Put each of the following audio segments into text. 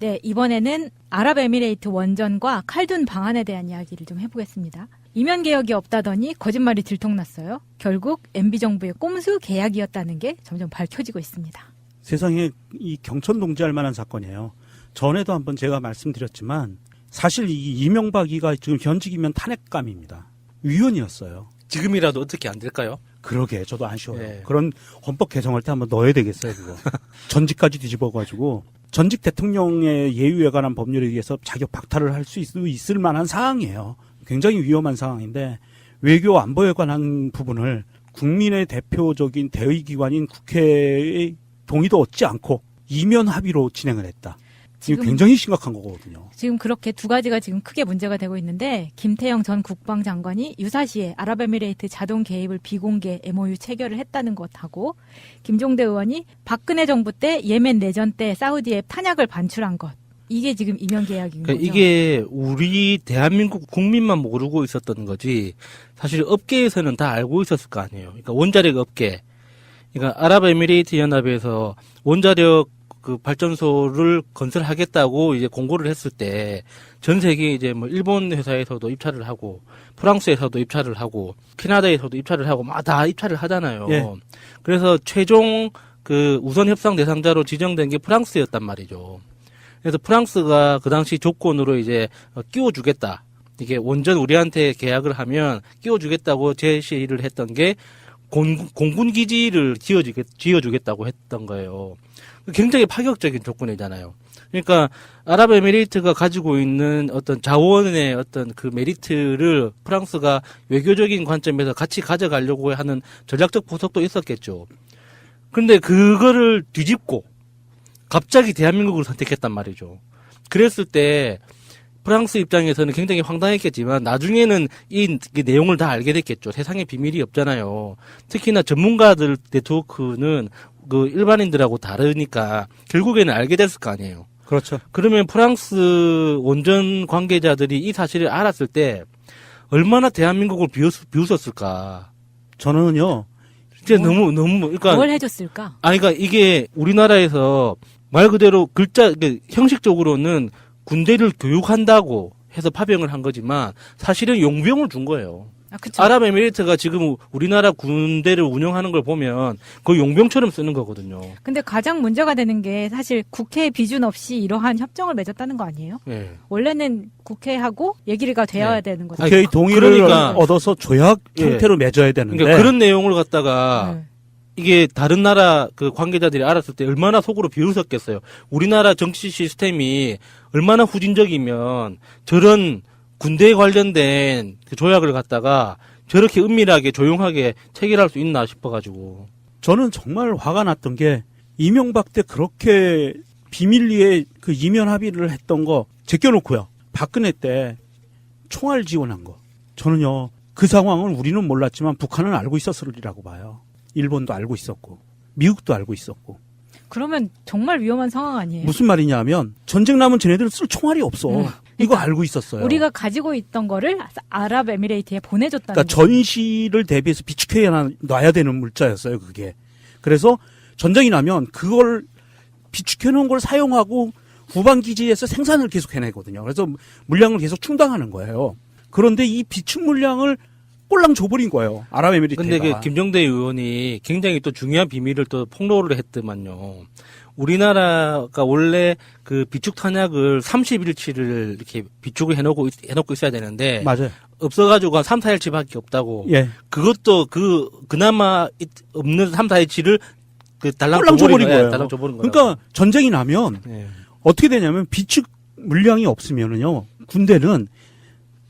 네, 이번에는 아랍에미레이트 원전과 칼둔 방안에 대한 이야기를 좀 해보겠습니다. 이면 개혁이 없다더니 거짓말이 들통났어요. 결국 MB정부의 꼼수 계약이었다는 게 점점 밝혀지고 있습니다. 세상에 이 경천동지할 만한 사건이에요. 전에도 한번 제가 말씀드렸지만 사실 이 이명박이가 지금 현직이면 탄핵감입니다. 위원이었어요. 지금이라도 어떻게 안 될까요? 그러게 저도 아쉬워요. 네. 그런 헌법 개정할 때 한번 넣어야 되겠어요. 그거. 전직까지 뒤집어가지고 전직 대통령의 예우에 관한 법률에 의해서 자격 박탈을 할 수 있을 만한 사항이에요. 굉장히 위험한 상황인데 외교 안보에 관한 부분을 국민의 대표적인 대의기관인 국회의 동의도 얻지 않고 이면 합의로 진행을 했다. 이거 굉장히 심각한 거거든요. 지금 그렇게 두 가지가 지금 크게 문제가 되고 있는데 김태형 전 국방장관이 유사시에 아랍에미레이트 자동 개입을 비공개 MOU 체결을 했다는 것하고 김종대 의원이 박근혜 정부 때 예멘 내전 때 사우디에 탄약을 반출한 것. 이게 지금 이면 계약인 거죠. 이게 우리 대한민국 국민만 모르고 있었던 거지 사실 업계에서는 다 알고 있었을 거 아니에요. 그러니까 원자력 업계. 그러니까 아랍에미레이트 연합에서 원자력 그 발전소를 건설하겠다고 이제 공고를 했을 때 전 세계 이제 뭐 일본 회사에서도 입찰을 하고 프랑스에서도 입찰을 하고 캐나다에서도 입찰을 하고 막 다 입찰을 하잖아요. 예. 그래서 최종 그 우선 협상 대상자로 지정된 게 프랑스였단 말이죠. 그래서 프랑스가 그 당시 조건으로 이제 끼워주겠다. 이게 원전 우리한테 계약을 하면 끼워주겠다고 제시를 했던 게 공군 기지를 지어주겠다고 했던 거예요. 굉장히 파격적인 조건이잖아요. 그러니까 아랍에미레이트가 가지고 있는 어떤 자원의 어떤 그 메리트를 프랑스가 외교적인 관점에서 같이 가져가려고 하는 전략적 보석도 있었겠죠. 그런데 그거를 뒤집고 갑자기 대한민국을 선택했단 말이죠. 그랬을 때 프랑스 입장에서는 굉장히 황당했겠지만 나중에는 이 내용을 다 알게 됐겠죠. 세상에 비밀이 없잖아요. 특히나 전문가들 네트워크는 그 일반인들하고 다르니까 결국에는 알게 됐을 거 아니에요. 그렇죠. 그러면 프랑스 원전 관계자들이 이 사실을 알았을 때 얼마나 대한민국을 비웃었을까. 저는요. 진짜 너무 그러니까 뭘 해줬을까? 그러니까 이게 우리나라에서 말 그대로 형식적으로는 군대를 교육한다고 해서 파병을 한 거지만 사실은 용병을 준 거예요. 그쵸. 아랍에미레이트가 지금 우리나라 군대를 운영하는 걸 보면 그 용병처럼 쓰는 거거든요. 근데 가장 문제가 되는 게 사실 국회 비준 없이 이러한 협정을 맺었다는 거 아니에요? 네. 원래는 국회하고 얘기가 되어야 되는 거죠. 국회의 동의를 그러니까. 얻어서 조약 예. 형태로 맺어야 되는데 그러니까 그런 내용을 갖다가 네. 이게 다른 나라 그 관계자들이 알았을 때 얼마나 속으로 비웃었겠어요. 우리나라 정치 시스템이 얼마나 후진적이면 저런 군대에 관련된 그 조약을 갖다가 저렇게 은밀하게 조용하게 체결할 수 있나 싶어가지고. 저는 정말 화가 났던 게 이명박 때 그렇게 비밀리에 그 이면 합의를 했던 거 제껴놓고요. 박근혜 때 총알 지원한 거. 저는요. 그 상황을 우리는 몰랐지만 북한은 알고 있었으리라고 봐요. 일본도 알고 있었고 미국도 알고 있었고. 그러면 정말 위험한 상황 아니에요? 무슨 말이냐 하면 전쟁 나면 쟤네들은 쓸 총알이 없어. 이거 알고 있었어요. 우리가 가지고 있던 거를 아랍에미레이트에 보내줬다는 그러니까 거죠. 전시를 대비해서 비축해 놔야 되는 물자였어요. 그게. 그래서 전쟁이 나면 그걸 비축해 놓은 걸 사용하고 후방 기지에서 생산을 계속 해내거든요. 그래서 물량을 계속 충당하는 거예요. 그런데 이 비축 물량을 꼴랑 줘버린 거예요. 아랍에미리트가. 근데 그 김정대 의원이 굉장히 또 중요한 비밀을 또 폭로를 했더만요. 우리나라가 원래 그 비축 탄약을 30일치를 이렇게 비축을 해놓고 있어야 되는데. 맞아요. 없어가지고 한 3, 4일치밖에 없다고. 예. 그것도 그나마 없는 3, 4일치를 달랑 꼴랑 줘버린 거예요. 달랑 줘버린 거예요. 그러니까 전쟁이 나면 예. 어떻게 되냐면 비축 물량이 없으면은요. 군대는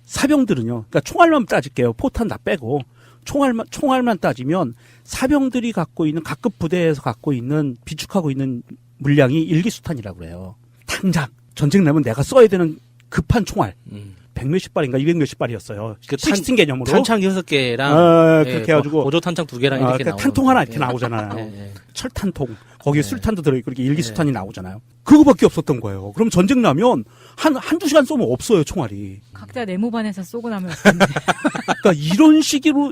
사병들은요. 그러니까 총알만 따질게요. 포탄 다 빼고 총알만 따지면 사병들이 갖고 있는 각급 부대에서 갖고 있는 비축하고 있는 물량이 일기수탄이라고 그래요. 당장 전쟁 나면 내가 써야 되는 급한 총알. 100몇십 발인가 200몇십 발이었어요. 그 시스템 개념으로. 탄창 6개랑 그렇게 해가지고 보조 탄창 2개랑 이렇게 그러니까 탄통 하나 이렇게 나오잖아요. 철탄통. 거기에 술탄도 들어있고 이렇게 일기수탄이 나오잖아요. 그거밖에 없었던 거예요. 그럼 전쟁 나면 한두 시간 쏘면 없어요, 총알이. 각자 내무반에서 쏘고 나면 어떡해. 그러니까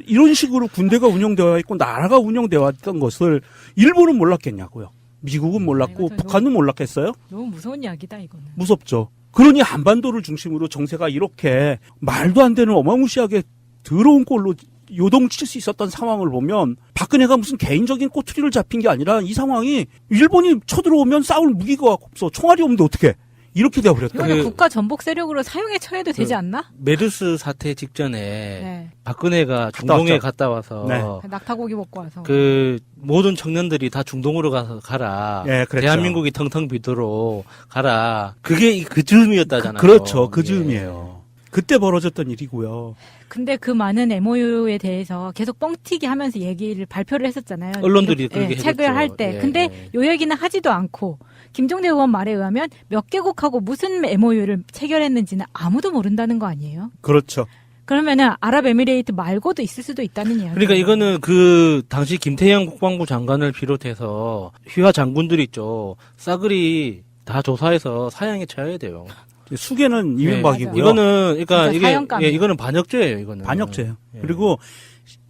이런 식으로 군대가 운영되어 있고 나라가 운영되어 왔던 것을 일본은 몰랐겠냐고요. 미국은 몰랐고 이거 북한은 몰랐겠어요? 너무 무서운 이야기다 이거는. 무섭죠. 그러니 한반도를 중심으로 정세가 이렇게 말도 안 되는 어마무시하게 더러운 꼴로 요동칠 수 있었던 상황을 보면 박근혜가 무슨 개인적인 꼬투리를 잡힌 게 아니라 이 상황이 일본이 쳐들어오면 싸울 무기가 없어. 총알이 없는데 어떻게 이렇게 돼버렸다. 이거는 그- 국가 전복 세력으로 사용에 처해도 되지 않나? 메르스 사태 직전에 네. 박근혜가 중동에 왔죠. 갔다 와서 네. 낙타고기 먹고 와서. 그 모든 청년들이 다 중동으로 가라. 예, 그랬죠. 대한민국이 텅텅 비도록 가라. 그게 그 즈음이었다잖아요. 그렇죠. 그 예. 즈음이에요. 그때 벌어졌던 일이고요. 근데 그 많은 MOU에 대해서 계속 뻥튀기 하면서 얘기를 발표를 했었잖아요. 언론들이 이렇게, 그렇게 예, 책을 해줬죠. 할 때. 예, 근데 예. 요 얘기는 하지도 않고 김종대 의원 말에 의하면 몇 개국하고 무슨 MOU를 체결했는지는 아무도 모른다는 거 아니에요? 그렇죠. 그러면은 아랍에미레이트 말고도 있을 수도 있다는 이야기예요. 그러니까 이거는 그 당시 김태형 국방부 장관을 비롯해서 휘하 장군들 있죠. 싸그리 다 조사해서 사형에 처해야 돼요. 수계는 이명박이고요. 이거는 그러니까 진짜 사형감이에요. 이거는 반역죄예요. 이거는 반역죄예요. 예. 그리고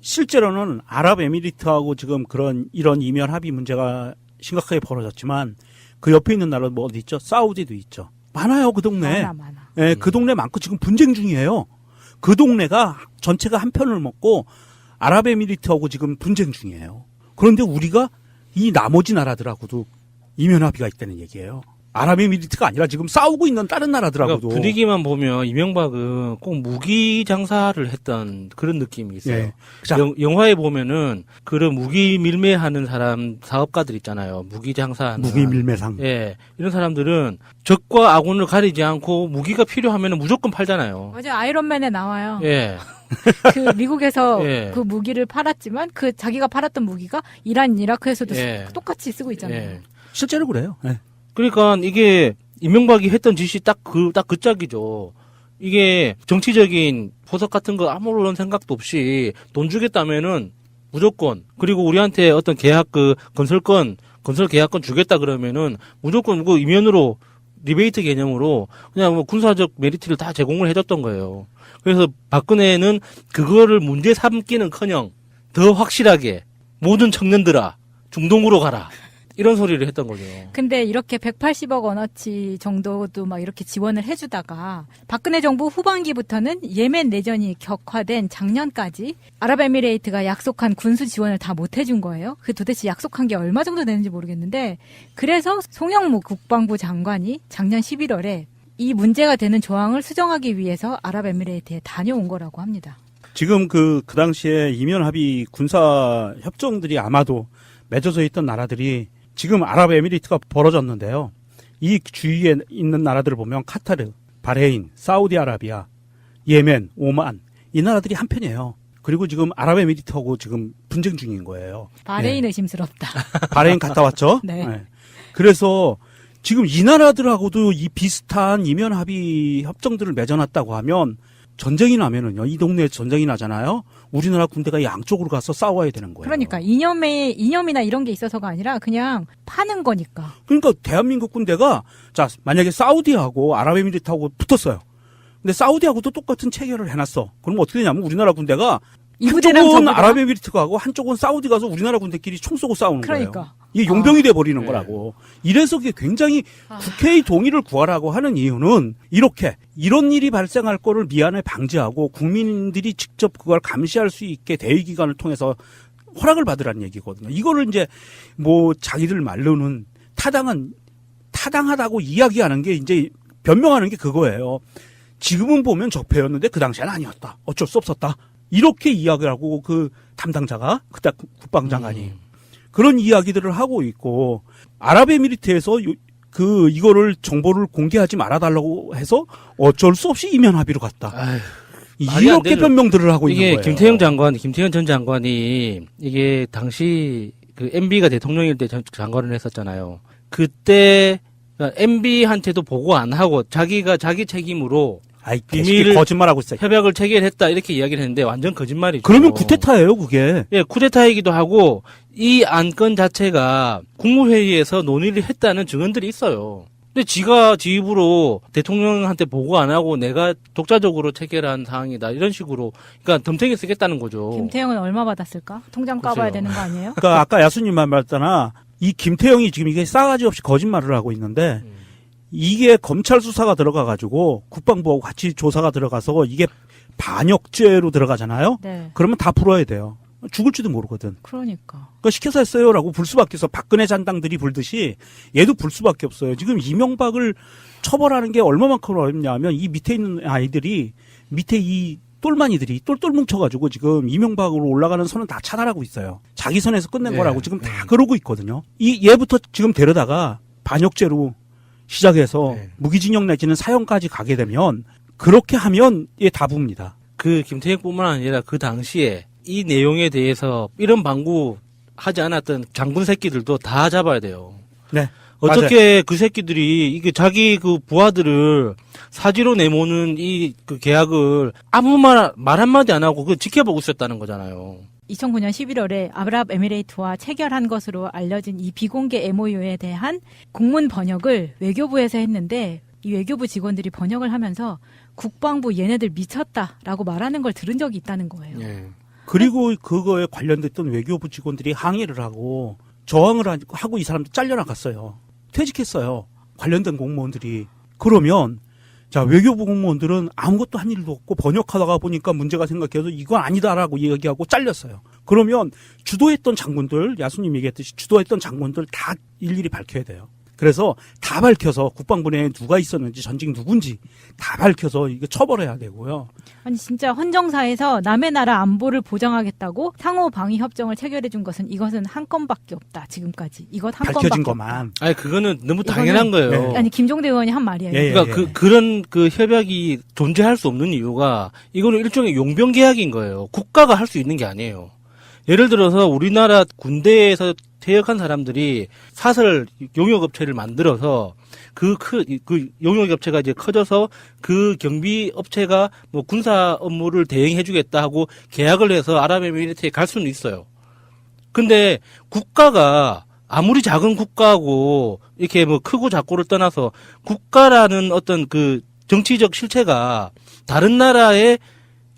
실제로는 아랍에미리트하고 지금 이런 이면 합의 문제가 심각하게 벌어졌지만 그 옆에 있는 나라 뭐 어디 있죠? 사우디도 있죠. 많아요, 그 동네. 많아. 예, 그 동네 많고 지금 분쟁 중이에요. 그 동네가 전체가 한 편을 먹고 아랍에미리트하고 지금 분쟁 중이에요. 그런데 우리가 이 나머지 나라들하고도 이면 합의가 있다는 얘기예요. 아랍에미리트가 아니라 지금 싸우고 있는 다른 나라들하고도. 그러니까 분위기만 보면 이명박은 꼭 무기 장사를 했던 그런 느낌이 있어요. 예. 자, 영화에 보면은 그런 무기 밀매하는 사람 사업가들 있잖아요. 무기 장사하는 무기 밀매상. 예, 이런 사람들은 적과 아군을 가리지 않고 무기가 필요하면 무조건 팔잖아요. 어제 아이론맨에 나와요. 예, 그 미국에서 예. 그 무기를 팔았지만 그 자기가 팔았던 무기가 이란, 이라크에서도 예. 똑같이 쓰고 있잖아요. 예. 실제로 그래요. 예. 그러니까 이게 이명박이 했던 짓이 딱 그 짝이죠. 이게 정치적인 포석 같은 거 아무런 생각도 없이 돈 주겠다면은 무조건, 그리고 우리한테 어떤 계약 건설 계약권 주겠다 그러면은 무조건 그 이면으로 리베이트 개념으로 그냥 뭐 군사적 메리트를 다 제공을 해줬던 거예요. 그래서 박근혜는 그거를 문제 삼기는커녕 더 확실하게 모든 청년들아 중동으로 가라 이런 소리를 했던 거죠. 근데 이렇게 180억 원어치 정도도 막 이렇게 지원을 해주다가 박근혜 정부 후반기부터는 예멘 내전이 격화된 작년까지 아랍에미레이트가 약속한 군수 지원을 다 못 해준 거예요. 그 도대체 약속한 게 얼마 정도 되는지 모르겠는데 그래서 송영무 국방부 장관이 작년 11월에 이 문제가 되는 조항을 수정하기 위해서 아랍에미레이트에 다녀온 거라고 합니다. 지금 그 당시에 이면 합의 군사 협정들이 아마도 맺어져 있던 나라들이 지금 아랍에미리트가 벌어졌는데요. 이 주위에 있는 나라들을 보면 카타르, 바레인, 사우디아라비아, 예멘, 오만 이 나라들이 한편이에요. 그리고 지금 아랍에미리트하고 지금 분쟁 중인 거예요. 바레인 네. 의심스럽다. 바레인 갔다 왔죠? 네. 그래서 지금 이 나라들하고도 이 비슷한 이면 합의 협정들을 맺어놨다고 하면 전쟁이 나면은요, 이 동네에 전쟁이 나잖아요. 우리나라 군대가 양쪽으로 가서 싸워야 되는 거예요. 그러니까 이념이나 이런 게 있어서가 아니라 그냥 파는 거니까. 그러니까 대한민국 군대가 자 만약에 사우디하고 아랍에미리트하고 붙었어요. 근데 사우디하고도 똑같은 체결을 해놨어. 그럼 어떻게 되냐면 우리나라 군대가 이 부대랑 저 한쪽은 부대랑? 아랍에미리트가 하고 한쪽은 사우디 가서 우리나라 군대끼리 총 쏘고 싸우는 거예요. 그러니까. 이게 용병이 돼 버리는 네. 거라고. 이래서 그게 굉장히 국회의 동의를 구하라고 하는 이유는 이렇게 이런 일이 발생할 거를 미연에 방지하고 국민들이 직접 그걸 감시할 수 있게 대의기관을 통해서 허락을 받으라는 얘기거든요. 이거를 이제 뭐 자기들 말로는 타당하다고 이야기하는 게 이제 변명하는 게 그거예요. 지금은 보면 적폐였는데 그 당시에는 아니었다. 어쩔 수 없었다. 이렇게 이야기를 하고 그 담당자가 그때 국방장관이 그런 이야기들을 하고 있고 아랍에미리트에서 이거를 정보를 공개하지 말아달라고 해서 어쩔 수 없이 이면 합의로 갔다. 아휴, 말이 안 이렇게 되죠. 변명들을 하고 있는 이게 거예요. 김태형 전 장관이 이게 당시 그 MB가 대통령일 때 장관을 했었잖아요. 그때 MB한테도 보고 안 하고 자기 책임으로 아이 비밀 거짓말하고 있어요. 협약을 체결했다 이렇게 이야기를 했는데 완전 거짓말이죠. 그러면 쿠데타예요, 그게. 예, 쿠데타이기도 하고 이 안건 자체가 국무회의에서 논의를 했다는 증언들이 있어요. 근데 지가 지 입으로 대통령한테 보고 안 하고 내가 독자적으로 체결한 사항이다 이런 식으로 그러니까 덤탱이 쓰겠다는 거죠. 김태형은 얼마 받았을까? 통장 까봐야 글쎄요. 되는 거 아니에요? 그러니까 아까 야수님 말했잖아. 이 김태형이 지금 이게 싸가지 없이 거짓말을 하고 있는데 이게 검찰 수사가 들어가가지고 국방부하고 같이 조사가 들어가서 이게 반역죄로 들어가잖아요. 네. 그러면 다 풀어야 돼요. 죽을지도 모르거든. 그러니까. 그러니까 시켜서 했어요라고 불 수밖에 없어. 박근혜 잔당들이 불듯이 얘도 불 수밖에 없어요. 지금 이명박을 처벌하는 게 얼마만큼 어렵냐면 이 밑에 있는 아이들이 밑에 이 똘마니들이 똘똘 뭉쳐가지고 지금 이명박으로 올라가는 선은 다 차단하고 있어요. 자기 선에서 끝낸 네. 거라고 지금 다 그러고 있거든요. 이 얘부터 지금 데려다가 반역죄로 시작해서 네. 무기징역 내지는 사형까지 가게 되면 그렇게 하면 얘 다 붑니다. 그 김태형뿐만 아니라 그 당시에 이 내용에 대해서 이런 방구 하지 않았던 장군 새끼들도 다 잡아야 돼요. 네. 어떻게 그 새끼들이 이게 자기 그 부하들을 사지로 내모는 이 그 계약을 아무 말 한마디 안 하고 그 지켜보고 있었다는 거잖아요. 2009년 11월에 아랍에미레이트와 체결한 것으로 알려진 이 비공개 MOU에 대한 공문 번역을 외교부에서 했는데 이 외교부 직원들이 번역을 하면서 국방부 얘네들 미쳤다라고 말하는 걸 들은 적이 있다는 거예요. 예. 그리고 그거에 관련됐던 외교부 직원들이 항의를 하고 저항을 하고 이 사람들 잘려나갔어요. 퇴직했어요. 관련된 공무원들이. 그러면 자 외교부 공무원들은 아무것도 한 일도 없고 번역하다가 보니까 문제가 생각해서 이건 아니다라고 얘기하고 잘렸어요. 그러면 주도했던 장군들, 야수님 얘기했듯이 주도했던 장군들 다 일일이 밝혀야 돼요. 그래서 다 밝혀서 국방부 내에 누가 있었는지 전직 누군지 다 밝혀서 이거 처벌해야 되고요. 아니 진짜 헌정사에서 남의 나라 안보를 보장하겠다고 상호 방위 협정을 체결해 준 것은 이것은 한 건밖에 없다. 지금까지. 이것 한 건밖에 밝혀진 없다. 것만. 아니 그거는 너무 이거는- 당연한 거예요. 네. 아니 김종대 의원이 한 말이에요. 예, 예. 그러니까 그런 그 협약이 존재할 수 없는 이유가 이거는 일종의 용병 계약인 거예요. 국가가 할 수 있는 게 아니에요. 예를 들어서 우리나라 군대에서 퇴역한 사람들이 사설 용역업체를 만들어서 그 용역업체가 이제 커져서 그 경비업체가 뭐 군사 업무를 대행해주겠다 하고 계약을 해서 아랍에미리트에 갈 수는 있어요. 근데 국가가 아무리 작은 국가고 이렇게 뭐 크고 작고를 떠나서 국가라는 어떤 그 정치적 실체가 다른 나라의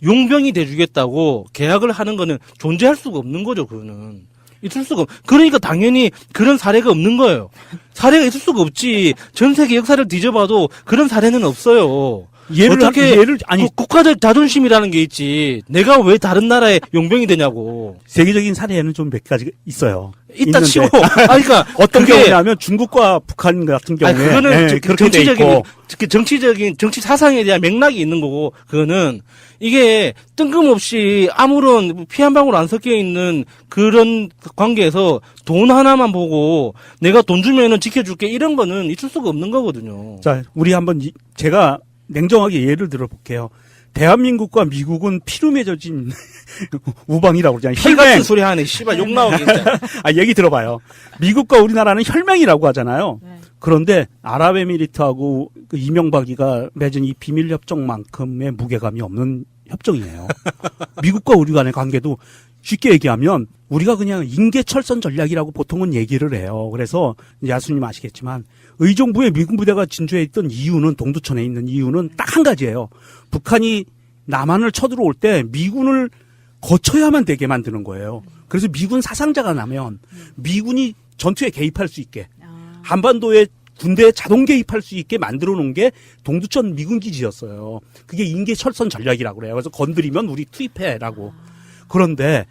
용병이 돼주겠다고 계약을 하는 거는 존재할 수가 없는 거죠. 그거는 있을 수가 그러니까 당연히 그런 사례가 없는 거예요. 사례가 있을 수가 없지. 전 세계 역사를 뒤져봐도 그런 사례는 없어요. 아니 국가적 자존심이라는 게 있지. 내가 왜 다른 나라의 용병이 되냐고. 세계적인 사례는 좀 몇 가지 있어요. 있다 있는데. 치고. 그러니까 어떤 그게- 경우냐면 중국과 북한 같은 경우에 그거는 예, 그렇게 돼 있고 정치적인 정치 사상에 대한 맥락이 있는 거고 그거는 이게 뜬금없이 아무런 피 한 방울 안 섞여 있는 그런 관계에서 돈 하나만 보고 내가 돈 주면은 지켜줄게 이런 거는 있을 수가 없는 거거든요. 자, 우리 한번 제가 냉정하게 예를 들어 볼게요. 대한민국과 미국은 피로 맺어진 우방이라고 그러잖아요. 혈 같은 소리 하네. 씨발 욕 나오게 진짜. 아, 얘기 들어봐요. 미국과 우리나라는 혈맹이라고 하잖아요. 네. 그런데 아랍에미리트하고 그 이명박이가 맺은 이 비밀 협정만큼의 무게감이 없는 협정이에요. 미국과 우리 간의 관계도 쉽게 얘기하면 우리가 그냥 인계철선 전략이라고 보통은 얘기를 해요. 그래서 야수님 아시겠지만 의정부에 미군 부대가 진주해 있던 이유는 동두천에 있는 이유는 딱 한 가지예요. 북한이 남한을 쳐들어올 때 미군을 거쳐야만 되게 만드는 거예요. 그래서 미군 사상자가 나면 미군이 전투에 개입할 수 있게 아, 한반도에 군대에 자동 개입할 수 있게 만들어 놓은 게 동두천 미군 기지였어요. 그게 인계철선 전략이라고 그래요. 그래서 건드리면 우리 투입해라고. 그런데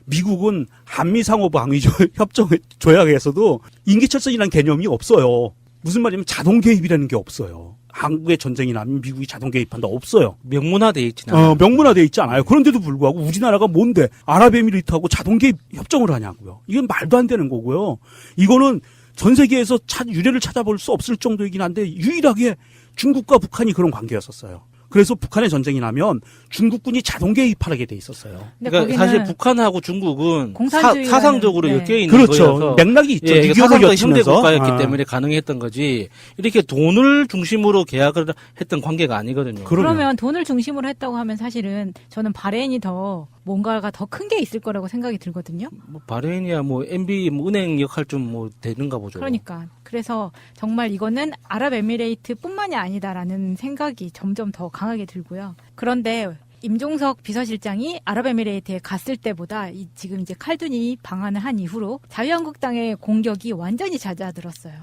미국은 한미상호방위 협정 조약에서도 인계철선이라는 개념이 없어요. 무슨 말이냐면 자동 개입이라는 게 없어요. 한국의 전쟁이 나면 미국이 자동 개입한다 없어요. 명문화돼 있진 않아요. 명문화돼 있지 않아요. 그런데도 불구하고 우리나라가 뭔데 아랍에미리트하고 자동 개입 협정을 하냐고요. 이건 말도 안 되는 거고요. 이거는 전 세계에서 유례를 찾아볼 수 없을 정도이긴 한데 유일하게 중국과 북한이 그런 관계였었어요. 그래서 북한의 전쟁이 나면 중국군이 자동 개입하게 돼 있었어요. 근데 그러니까 거기는 사실 북한하고 중국은 공산주의라는- 사상적으로 네. 엮여 있는 그렇죠. 거여서 맥락이 있죠. 예, 이게 유교를 사상적 현대 엮이면서. 국가였기 아. 때문에 가능했던 거지. 이렇게 돈을 중심으로 계약을 했던 관계가 아니거든요. 그러면 돈을 중심으로 했다고 하면 사실은 저는 바레인이 더 뭔가가 더 큰 게 있을 거라고 생각이 들거든요. 뭐 바레인이야 뭐 MB 뭐 은행 역할 좀 뭐 되는가 보죠. 그러니까 그래서 정말 이거는 아랍에미레이트뿐만이 아니다라는 생각이 점점 더 강하게 들고요. 그런데 임종석 비서실장이 아랍에미레이트에 갔을 때보다 지금 이제 칼둔이 방한을 한 이후로 자유한국당의 공격이 완전히 잦아들었어요.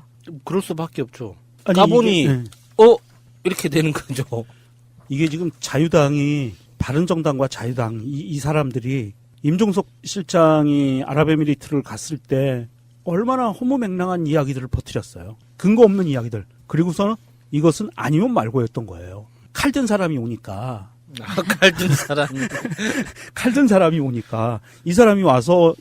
그럴 수밖에 없죠. 아니, 가보니 이게, 이렇게 되는 거죠. 이게 지금 자유당이 바른정당과 자유당 이 사람들이 임종석 실장이 아랍에미리트를 갔을 때 얼마나 허무맹랑한 이야기들을 퍼뜨렸어요. 근거 없는 이야기들. 그리고서는 이것은 아니면 말고였던 거예요. 칼든 사람이 오니까. 칼든 사람이. 칼든 사람이 오니까 이 사람이 와서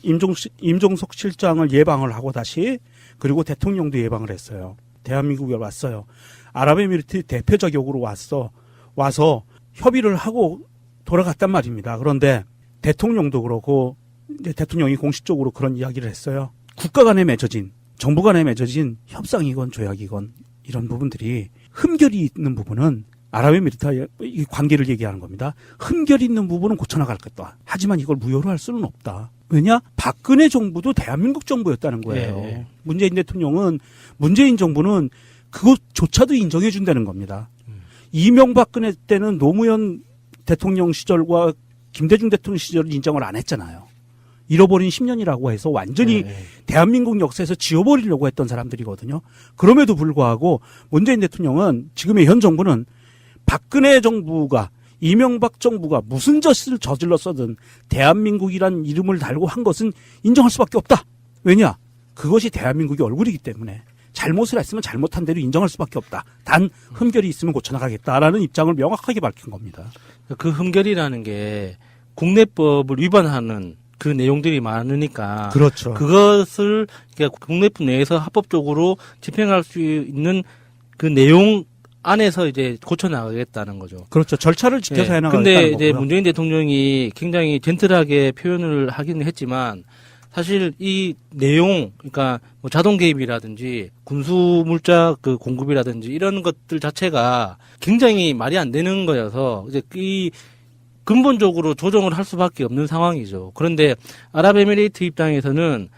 임종석 실장을 예방을 하고 다시 그리고 대통령도 예방을 했어요. 대한민국에 왔어요. 아랍에미리트 대표자격으로 와서 협의를 하고 돌아갔단 말입니다. 그런데 대통령도 그렇고 이제 대통령이 공식적으로 그런 이야기를 했어요. 국가 간에 맺어진 정부 간에 맺어진 협상이건 조약이건 이런 부분들이 흠결이 있는 부분은 아랍에미리트와의 이 관계를 얘기하는 겁니다. 흠결이 있는 부분은 고쳐나갈 것다. 하지만 이걸 무효로 할 수는 없다. 왜냐? 박근혜 정부도 대한민국 정부였다는 거예요. 네. 문재인 정부는 그것조차도 인정해 준다는 겁니다. 이명박근혜 때는 노무현 대통령 시절과 김대중 대통령 시절을 인정을 안 했잖아요. 잃어버린 10년이라고 해서 완전히 대한민국 역사에서 지워버리려고 했던 사람들이거든요. 그럼에도 불구하고 문재인 대통령은 지금의 현 정부는 박근혜 정부가 이명박 정부가 무슨 짓을 저질렀어든 대한민국이란 이름을 달고 한 것은 인정할 수밖에 없다. 왜냐? 그것이 대한민국의 얼굴이기 때문에 잘못을 했으면 잘못한 대로 인정할 수밖에 없다. 단 흠결이 있으면 고쳐나가겠다라는 입장을 명확하게 밝힌 겁니다. 그 흠결이라는 게 국내법을 위반하는 그 내용들이 많으니까 그렇죠. 그것을 그러니까 국내법 내에서 합법적으로 집행할 수 있는 그 내용 안에서 이제 고쳐 나가겠다는 거죠. 그렇죠. 절차를 지켜서 네. 해나가겠다는 근데 거고요. 이제 문재인 대통령이 굉장히 젠틀하게 표현을 하기는 했지만 사실 이 내용, 그러니까 뭐 자동 개입이라든지 군수 물자 그 공급이라든지 이런 것들 자체가 굉장히 말이 안 되는 거여서 이제 이 근본적으로 조정을 할 수밖에 없는 상황이죠. 그런데 아랍에미레이트 입장에서는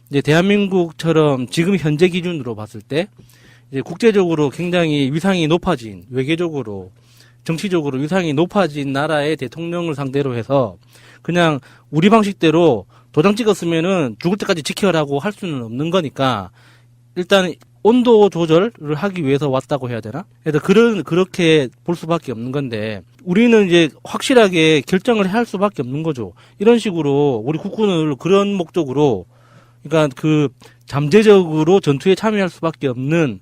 이제 대한민국처럼 지금 현재 기준으로 봤을 때 이제 국제적으로 굉장히 위상이 높아진 외교적으로 정치적으로 위상이 높아진 나라의 대통령을 상대로 해서 그냥 우리 방식대로 도장 찍었으면은 죽을 때까지 지켜라고 할 수는 없는 거니까 일단 온도 조절을 하기 위해서 왔다고 해야 되나? 그래서 그렇게 볼 수밖에 없는 건데 우리는 이제 확실하게 결정을 할 수밖에 없는 거죠. 이런 식으로 우리 국군을 그런 목적으로 그러니까 그 잠재적으로 전투에 참여할 수밖에 없는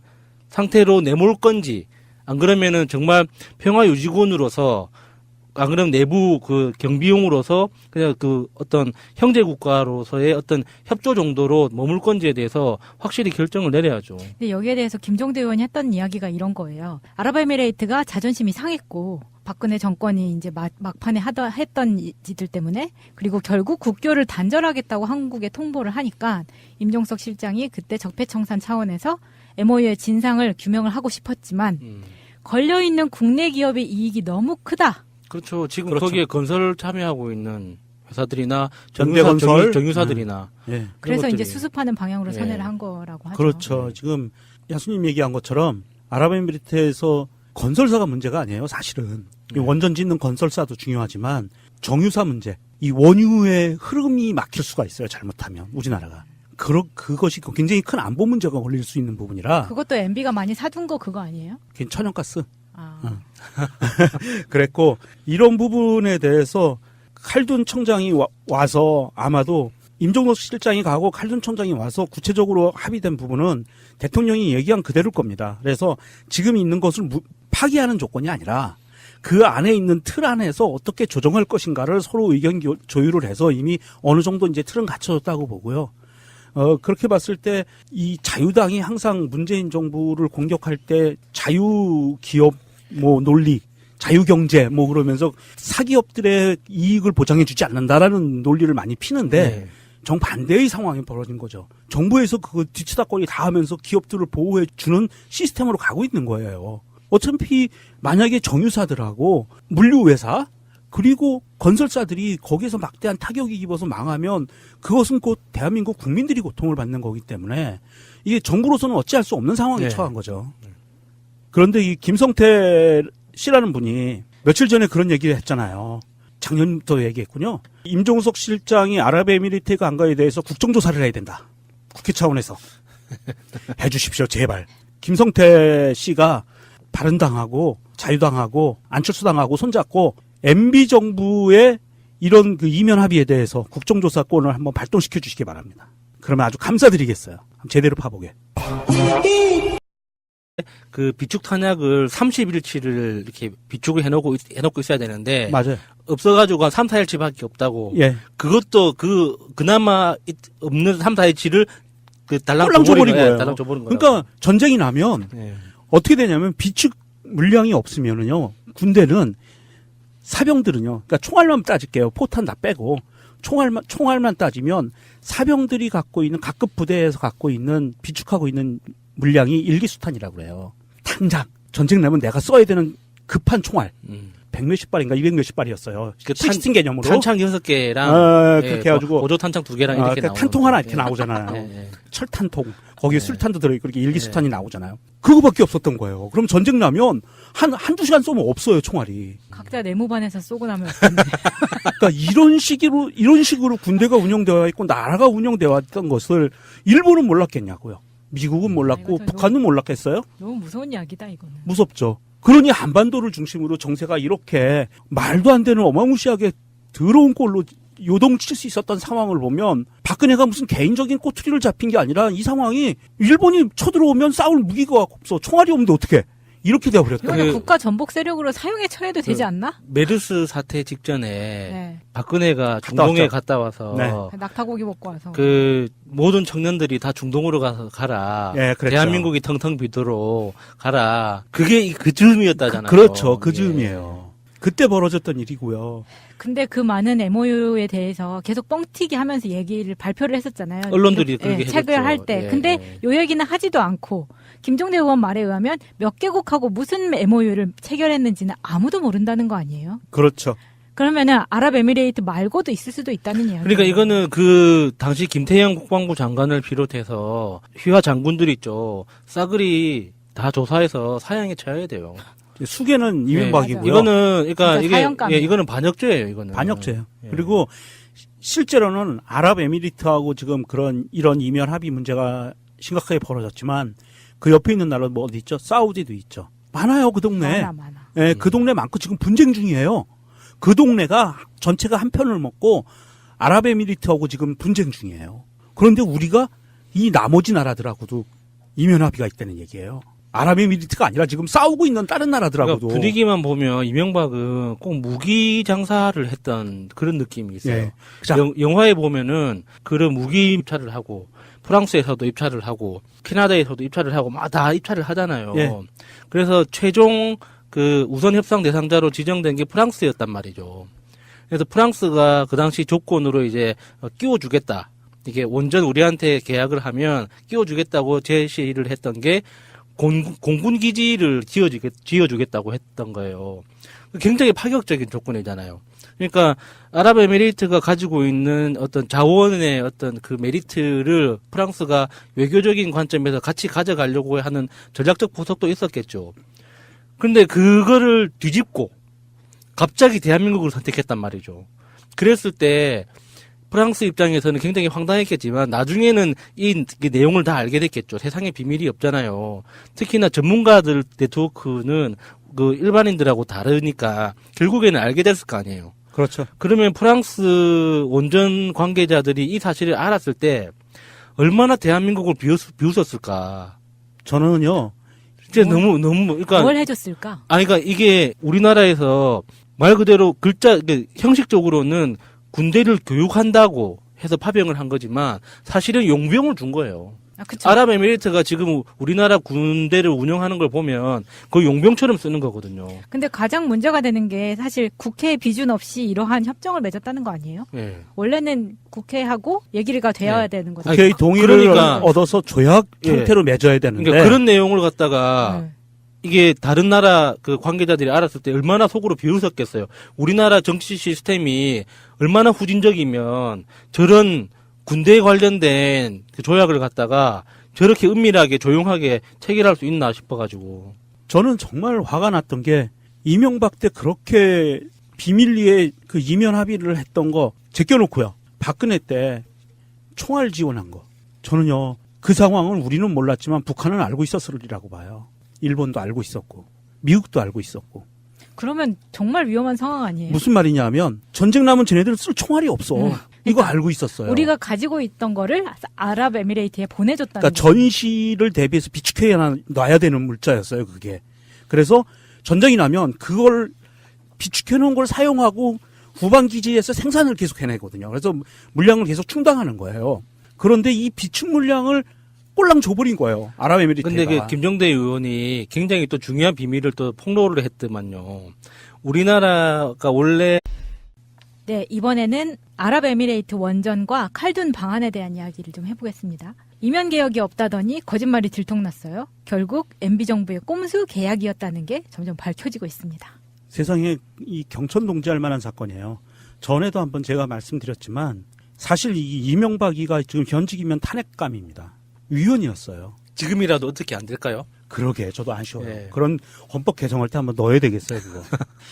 상태로 내몰 건지 안 그러면은 정말 평화유지군으로서 안 그러면 내부 그 경비용으로서 그냥 그 어떤 형제 국가로서의 어떤 협조 정도로 머물 건지에 대해서 확실히 결정을 내려야죠. 근데 여기에 대해서 김종대 의원이 했던 이야기가 이런 거예요. 아랍에미레이트가 자존심이 상했고 박근혜 정권이 이제 막판에 했던 짓들 때문에 그리고 결국 국교를 단절하겠다고 한국에 통보를 하니까 임종석 실장이 그때 적폐청산 차원에서 MOU의 진상을 규명을 하고 싶었지만 걸려있는 국내 기업의 이익이 너무 크다. 그렇죠. 지금 그렇죠. 거기에 건설 참여하고 있는 회사들이나 현대건설 정유사들이나 예. 그래서 이제 것들이. 수습하는 방향으로 네. 선회를 한 거라고 하죠. 그렇죠. 지금 야수님 얘기한 것처럼 아랍에미리트에서 건설사가 문제가 아니에요. 사실은 이 원전 짓는 건설사도 중요하지만 정유사 문제, 이 원유의 흐름이 막힐 수가 있어요. 잘못하면 우리나라가. 그것이 굉장히 큰 안보 문제가 걸릴 수 있는 부분이라. 그것도 MB가 많이 사둔 거 그거 아니에요? 그게 천연가스. 아. 그랬고 이런 부분에 대해서 칼둔 청장이 와서 아마도 임종석 실장이 가고 칼둔 청장이 와서 구체적으로 합의된 부분은 대통령이 얘기한 그대로일 겁니다. 그래서 지금 있는 것을 파기하는 조건이 아니라 그 안에 있는 틀 안에서 어떻게 조정할 것인가를 서로 의견 조율을 해서 이미 어느 정도 이제 틀은 갖춰졌다고 보고요. 그렇게 봤을 때 이 자유당이 항상 문재인 정부를 공격할 때 자유기업 뭐 논리, 자유경제 뭐 그러면서 사기업들의 이익을 보장해주지 않는다라는 논리를 많이 피는데 네. 정반대의 상황이 벌어진 거죠. 정부에서 그거 뒤치다꺼리 다 하면서 기업들을 보호해주는 시스템으로 가고 있는 거예요. 어차피 만약에 정유사들하고 물류회사 그리고 건설사들이 거기에서 막대한 타격이 입어서 망하면 그것은 곧 대한민국 국민들이 고통을 받는 거기 때문에 이게 정부로서는 어찌할 수 없는 상황에 네. 처한 거죠. 그런데 이 김성태 씨라는 분이 며칠 전에 그런 얘기를 했잖아요. 작년부터 얘기했군요. 임종석 실장이 아랍에미리트 관가에 대해서 국정조사를 해야 된다. 국회 차원에서. 해주십시오, 제발. 김성태 씨가 바른당하고 자유당하고 안철수당하고 손잡고 MB정부의 이런 그 이면 합의에 대해서 국정조사권을 한번 발동시켜 주시기 바랍니다. 그러면 아주 감사드리겠어요. 제대로 파보게. 그 비축 탄약을 30일치를 이렇게 비축을 해놓고 있어야 되는데 맞아요. 없어가지고 한 3, 4일치밖에 없다고. 예. 그것도 그나마 없는 3, 4일치를 달랑 꼴랑 줘버린 거예요. 달랑 줘버린 거예요. 그러니까 전쟁이 나면 예. 어떻게 되냐면 비축 물량이 없으면은요, 군대는 사병들은요, 그러니까 총알만 따질게요. 포탄 다 빼고 총알만 따지면 사병들이 갖고 있는 각급 부대에서 갖고 있는 비축하고 있는 물량이 일기수탄이라고 그래요. 당장 전쟁 나면 내가 써야 되는 급한 총알 100몇십 발인가 200몇십 발이었어요. 그 시스템 개념으로 탄창 6개랑 그렇게 해가지고 보조 탄창 2개랑 이렇게 그러니까 나오는 탄통 하나 거죠. 이렇게 나오잖아요. 예. 철탄통 거기에 술탄도 들어있고 이렇게 일기수탄이 나오잖아요. 그거밖에 없었던 거예요. 그럼 전쟁 나면 한두 시간 쏘면 없어요, 총알이. 각자 내무반에서 쏘고 나면 어떡해. 그러니까 이런 식으로 군대가 운영되어 있고 나라가 운영되어 왔던 것을 일본은 몰랐겠냐고요. 미국은 몰랐고 이거 북한은 몰랐겠어요? 너무 무서운 이야기다 이거는. 무섭죠. 그러니 한반도를 중심으로 정세가 이렇게 말도 안 되는 어마무시하게 더러운 꼴로 요동칠 수 있었던 상황을 보면 박근혜가 무슨 개인적인 꼬투리를 잡힌 게 아니라 이 상황이 일본이 쳐들어오면 싸울 무기가 없어. 총알이 없는데 어떻게 이렇게 되어버렸다. 이거는 그- 국가 전복 세력으로 사용에 처해도 되지 않나? 메르스 사태 직전에 네. 박근혜가 중동에 왔죠. 갔다 와서 네. 낙타고기 먹고 와서. 그 모든 청년들이 다 중동으로 가라. 예, 그랬죠. 대한민국이 텅텅 비도록 가라. 그게 그 즈음이었다잖아요. 그렇죠. 그 예. 즈음이에요. 그때 벌어졌던 일이고요. 근데 그 많은 MOU에 대해서 계속 뻥튀기 하면서 얘기를 발표를 했었잖아요. 언론들이 그렇게 책을 해줬죠. 할 때. 예, 근데 예. 요 얘기는 하지도 않고 김종대 의원 말에 의하면 몇 개국하고 무슨 MOU를 체결했는지는 아무도 모른다는 거 아니에요? 그렇죠. 그러면은 아랍에미레이트 말고도 있을 수도 있다는 이야기. 그러니까 이거는 그 당시 김태형 국방부 장관을 비롯해서 휘하 장군들 있죠. 싸그리 다 조사해서 사형에 처해야 돼요. 수계는 이명박이고요. 이거는 그러니까 진짜 사형감이에요. 이거는 반역죄예요. 이거는 반역죄예요. 예. 그리고 실제로는 아랍에미리트하고 지금 이런 이면 합의 문제가 심각하게 벌어졌지만 그 옆에 있는 나라 뭐 어디 있죠? 사우디도 있죠. 많아요, 그 동네. 많아. 예, 그 동네 많고 지금 분쟁 중이에요. 그 동네가 전체가 한 편을 먹고 아랍에미리트하고 지금 분쟁 중이에요. 그런데 우리가 이 나머지 나라들하고도 이면 합의가 있다는 얘기예요. 아랍에미리트가 아니라 지금 싸우고 있는 다른 나라들하고도. 그러니까 분위기만 보면 이명박은 꼭 무기 장사를 했던 그런 느낌이 있어요. 예. 자, 영화에 보면은 그런 무기 입찰을 하고 프랑스에서도 입찰을 하고 캐나다에서도 입찰을 하고 막 다 입찰을 하잖아요. 예. 그래서 최종 그 우선 협상 대상자로 지정된 게 프랑스였단 말이죠. 그래서 프랑스가 그 당시 조건으로 이제 끼워주겠다. 이게 원전 우리한테 계약을 하면 끼워주겠다고 제시를 했던 게 공군 기지를 지어주겠다고 했던 거예요. 굉장히 파격적인 조건이잖아요. 그러니까 아랍에미레이트가 가지고 있는 어떤 자원의 어떤 그 메리트를 프랑스가 외교적인 관점에서 같이 가져가려고 하는 전략적 포석도 있었겠죠. 근데 그거를 뒤집고 갑자기 대한민국을 선택했단 말이죠. 그랬을 때 프랑스 입장에서는 굉장히 황당했겠지만 나중에는 이 내용을 다 알게 됐겠죠. 세상에 비밀이 없잖아요. 특히나 전문가들 네트워크는 그 일반인들하고 다르니까 결국에는 알게 됐을 거 아니에요. 그렇죠. 그러면 프랑스 원전 관계자들이 이 사실을 알았을 때 얼마나 대한민국을 비웃었을까. 저는요. 진짜 너무 그러니까 뭘 해줬을까? 그러니까 이게 우리나라에서 말 그대로 형식적으로는 군대를 교육한다고 해서 파병을 한 거지만 사실은 용병을 준 거예요. 아, 그쵸. 아랍에미레이트가 지금 우리나라 군대를 운영하는 걸 보면 그 용병처럼 쓰는 거거든요. 근데 가장 문제가 되는 게 사실 국회 비준 없이 이러한 협정을 맺었다는 거 아니에요? 예. 원래는 국회하고 얘기가 되어야 되는 거죠. 국회의 동의를 그러니까- 얻어서 조약 예. 형태로 맺어야 되는데. 그러니까 그런 내용을 갖다가 네. 이게 다른 나라 그 관계자들이 알았을 때 얼마나 속으로 비웃었겠어요. 우리나라 정치 시스템이 얼마나 후진적이면 저런 군대에 관련된 그 조약을 갖다가 저렇게 은밀하게 조용하게 체결할 수 있나 싶어가지고. 저는 정말 화가 났던 게 이명박 때 그렇게 비밀리에 그 이면 합의를 했던 거 제껴놓고요. 박근혜 때 총알 지원한 거. 저는요, 그 상황을 우리는 몰랐지만 북한은 알고 있었으리라고 봐요. 일본도 알고 있었고, 미국도 알고 있었고. 그러면 정말 위험한 상황 아니에요? 무슨 말이냐 하면 전쟁 나면 쟤네들은 쓸 총알이 없어. 이거 알고 있었어요. 우리가 가지고 있던 거를 아랍에미레이트에 보내줬다는 그러니까 거예요. 전시를 대비해서 비축해 놔야 되는 물자였어요, 그게. 그래서 전쟁이 나면 그걸 비축해 놓은 걸 사용하고 후방 기지에서 생산을 계속 해내거든요. 그래서 물량을 계속 충당하는 거예요. 그런데 이 비축 물량을 꼴랑 줘버린 거예요. 아랍에미리트가. 근데 그 김종대 의원이 굉장히 또 중요한 비밀을 또 폭로를 했더만요. 우리나라가 원래 네, 이번에는 아랍에미레이트 원전과 칼둔 방안에 대한 이야기를 좀 해보겠습니다. 이면 개혁이 없다더니 거짓말이 들통났어요. 결국 MB정부의 꼼수 계약이었다는 게 점점 밝혀지고 있습니다. 세상에 이 경천동지할 만한 사건이에요. 전에도 한번 제가 말씀드렸지만 사실 이 이명박이가 지금 현직이면 탄핵감입니다. 위원이었어요. 지금이라도 어떻게 안 될까요? 그러게 저도 아쉬워요. 네. 그런 헌법 개정할 때 한번 넣어야 되겠어요. 그거.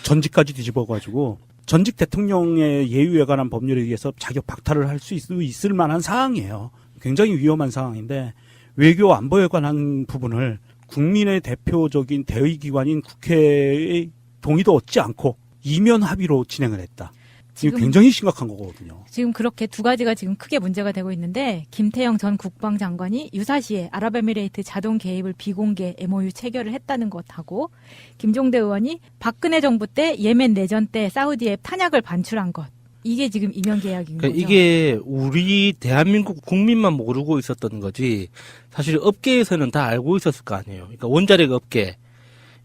전직까지 뒤집어가지고 전직 대통령의 예우에 관한 법률에 의해서 자격 박탈을 할 수 있을 만한 사항이에요. 굉장히 위험한 상황인데 외교 안보에 관한 부분을 국민의 대표적인 대의기관인 국회의 동의도 얻지 않고 이면 합의로 진행을 했다. 이거 굉장히 심각한 거거든요. 지금 그렇게 두 가지가 지금 크게 문제가 되고 있는데 김태영 전 국방장관이 유사시에 아랍에미레이트 자동 개입을 비공개 MOU 체결을 했다는 것하고 김종대 의원이 박근혜 정부 때 예멘 내전 때 사우디에 탄약을 반출한 것. 이게 지금 이면 계약인 거죠. 그러니까 이게 우리 대한민국 국민만 모르고 있었던 거지 사실 업계에서는 다 알고 있었을 거 아니에요. 그러니까 원자력 업계.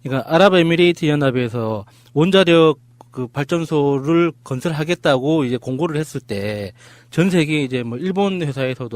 그러니까 아랍에미레이트 연합에서 원자력 그 발전소를 건설하겠다고 이제 공고를 했을 때 전 세계 이제 뭐 일본 회사에서도